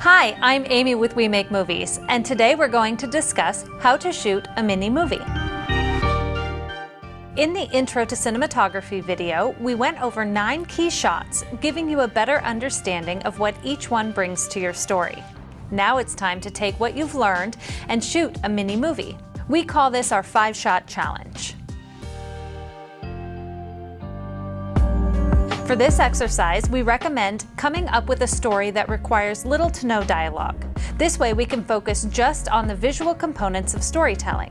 Hi, I'm Amy with We Make Movies, and today we're going to discuss how to shoot a mini movie. In the Intro to Cinematography video, we went over 9 key shots, giving you a better understanding of what each one brings to your story. Now it's time to take what you've learned and shoot a mini movie. We call this our 5-shot challenge. For this exercise, we recommend coming up with a story that requires little to no dialogue. This way we can focus just on the visual components of storytelling.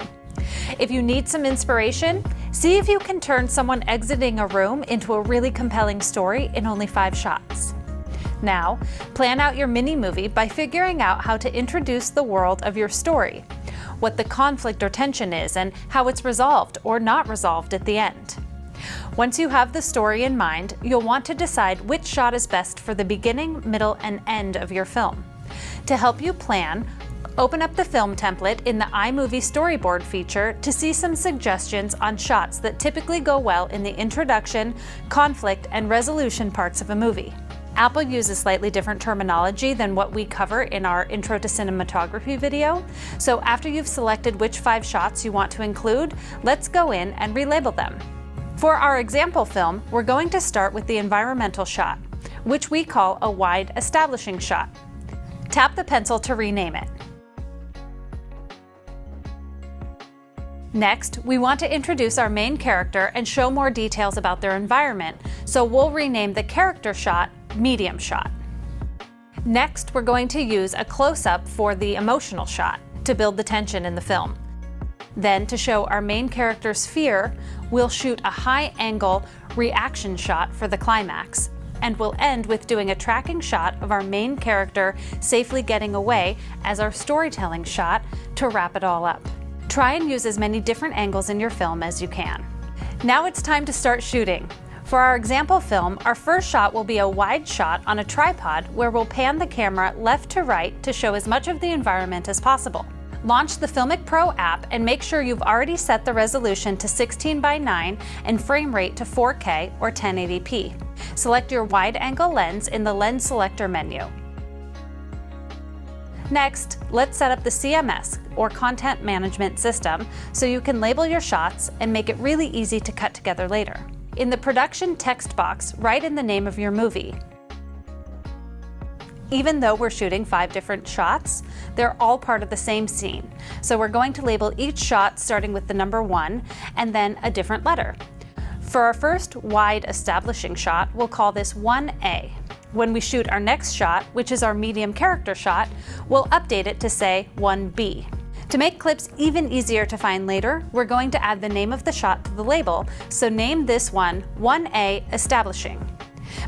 If you need some inspiration, see if you can turn someone exiting a room into a really compelling story in only 5 shots. Now, plan out your mini movie by figuring out how to introduce the world of your story, what the conflict or tension is, and how it's resolved or not resolved at the end. Once you have the story in mind, you'll want to decide which shot is best for the beginning, middle, and end of your film. To help you plan, open up the film template in the iMovie storyboard feature to see some suggestions on shots that typically go well in the introduction, conflict, and resolution parts of a movie. Apple uses slightly different terminology than what we cover in our Intro to Cinematography video, so after you've selected which 5 shots you want to include, let's go in and relabel them. For our example film, we're going to start with the environmental shot, which we call a wide establishing shot. Tap the pencil to rename it. Next, we want to introduce our main character and show more details about their environment, so we'll rename the character shot medium shot. Next, we're going to use a close-up for the emotional shot to build the tension in the film. Then, to show our main character's fear, we'll shoot a high-angle reaction shot for the climax, and we'll end with doing a tracking shot of our main character safely getting away as our storytelling shot to wrap it all up. Try and use as many different angles in your film as you can. Now it's time to start shooting. For our example film, our first shot will be a wide shot on a tripod where we'll pan the camera left to right to show as much of the environment as possible. Launch the Filmic Pro app and make sure you've already set the resolution to 16:9 and frame rate to 4K or 1080p. Select your wide-angle lens in the Lens Selector menu. Next, let's set up the CMS, or Content Management System, so you can label your shots and make it really easy to cut together later. In the production text box, write in the name of your movie. Even though we're shooting 5 different shots, they're all part of the same scene. So we're going to label each shot starting with the number 1 and then a different letter. For our first wide establishing shot, we'll call this 1A. When we shoot our next shot, which is our medium character shot, we'll update it to say 1B. To make clips even easier to find later, we're going to add the name of the shot to the label, so name this one 1A Establishing.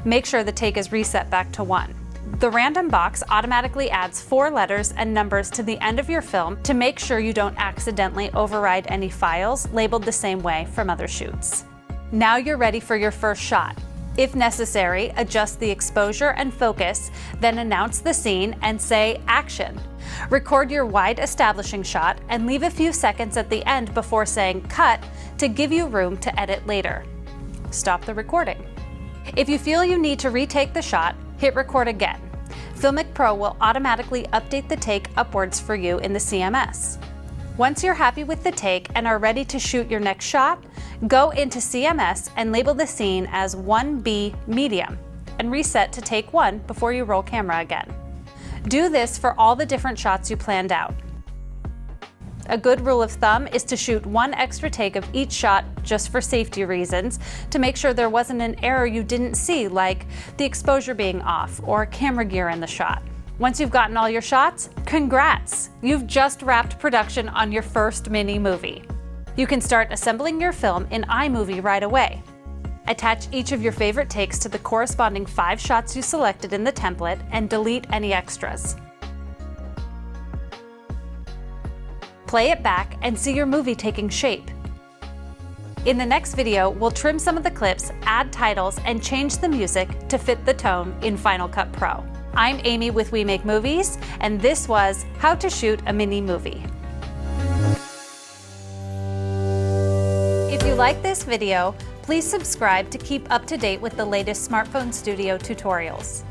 Make sure the take is reset back to 1. The random box automatically adds 4 letters and numbers to the end of your film to make sure you don't accidentally override any files labeled the same way from other shoots. Now you're ready for your first shot. If necessary, adjust the exposure and focus, then announce the scene and say action. Record your wide establishing shot and leave a few seconds at the end before saying cut to give you room to edit later. Stop the recording. If you feel you need to retake the shot, hit record again. Filmic Pro will automatically update the take upwards for you in the CMS. Once you're happy with the take and are ready to shoot your next shot, go into CMS and label the scene as 1B Medium and reset to take 1 before you roll camera again. Do this for all the different shots you planned out. A good rule of thumb is to shoot 1 extra take of each shot just for safety reasons to make sure there wasn't an error you didn't see, like the exposure being off or camera gear in the shot. Once you've gotten all your shots, congrats! You've just wrapped production on your first mini movie. You can start assembling your film in iMovie right away. Attach each of your favorite takes to the corresponding 5 shots you selected in the template and delete any extras. Play it back and see your movie taking shape. In the next video, we'll trim some of the clips, add titles, and change the music to fit the tone in Final Cut Pro. I'm Amy with We Make Movies, and this was How to Shoot a Mini Movie. If you like this video, please subscribe to keep up to date with the latest smartphone studio tutorials.